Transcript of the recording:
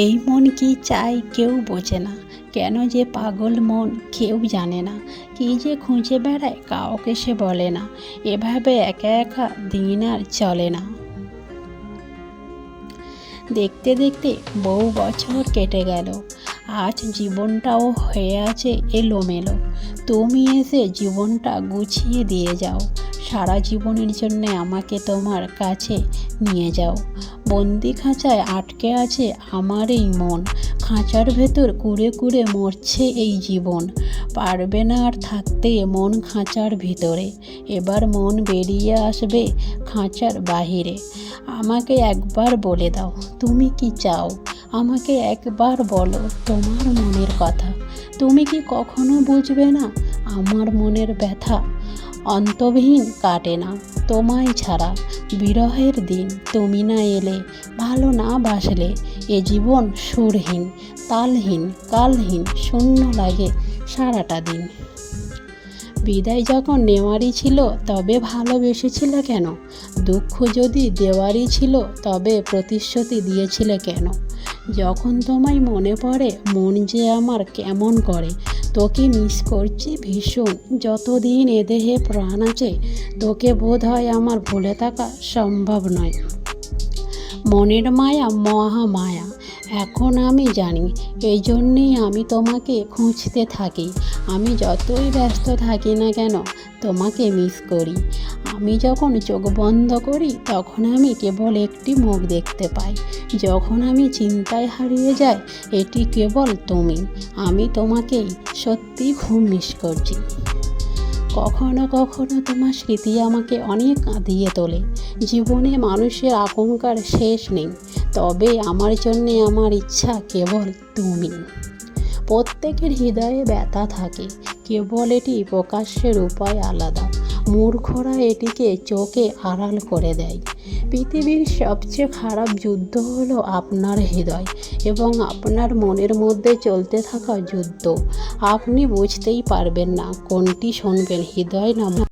এই মন কি চায় কেউ বোঝে না, কেন যে পাগল মন কেউ জানে না। কি যে খুঁজে বেড়ায় কাউকে সে বলে না, এভাবে একা একা দিন আর চলে না। দেখতে দেখতে বহু বছর কেটে গেল, আজ জীবনটাও হয়ে আছে এলোমেলো। তুমি এসে জীবনটা গুছিয়ে দিয়ে যাও, সারা জীবনের জন্য আমাকে তোমার কাছে নিয়ে যাও। বন্দি খাঁচায় আটকে আছে আমার এই মন, খাঁচার ভেতর কুড়ে কুড়ে মরছে এই জীবন। পারবে না আর থাকতে মন খাঁচার ভিতরে, এবার মন বেরিয়ে আসবে খাঁচার বাহিরে। আমাকে একবার বলে দাও তুমি কি চাও, আমাকে একবার বলো তোমার মনের কথা। তুমি কি কখনো বুঝবে না আমার মনের ব্যথা? অন্তহীন কাটে না তোমায় ছাড়া বিরহের দিন, তুমি না এলে ভালো না বাসলে এ জীবন সুরহীন, তালহীন কালহীন শূন্য লাগে সারাটা দিন। বিদায় যখন নেওয়ারই ছিল তবে ভালোবেসেছিলে কেন? দুঃখ যদি দেওয়ারই ছিল তবে প্রতিশ্রুতি দিয়েছিলে কেন? যখন তোমায় মনে পড়ে মন যে আমার কেমন করে, তোকে মিস করছি ভীষণ, যতদিন এ দেহে প্রাণ আছে তোকে বোধ হয় আমার ভুলে থাকা সম্ভব নয়। মনের মায়া মহা মায়া এখন আমি জানি, এই জন্যেই আমি তোমাকে খুঁজতে থাকি। আমি যতই ব্যস্ত থাকি না কেন তোমাকে মিস করি। আমি যখন চোখ বন্ধ করি তখন আমি কেবল একটি মুখ দেখতে পাই, যখন আমি চিন্তায় হারিয়ে যাই এটি কেবল তুমি। আমি তোমাকেই সত্যি খুব মিস করছি। কখনো কখনো তোমার স্মৃতি আমাকে অনেক কাঁদিয়ে তোলে। জীবনে মানুষের আকাঙ্ক্ষার শেষ নেই, তবে আমার জন্যে আমার ইচ্ছা কেবল তুমি। প্রত্যেকের হৃদয়ে ব্যথা থাকে, কেবল এটি প্রকাশের উপায় আলাদা। মূর্খরা এটিকে চোখে আড়াল করে দেয়। পৃথিবীর সবচেয়ে খারাপ যুদ্ধ হলো আপনার হৃদয় এবং আপনার মনের মধ্যে চলতে থাকা যুদ্ধ। আপনি বুঝতেই পারবেন না কোনটি শুনবেন, হৃদয় না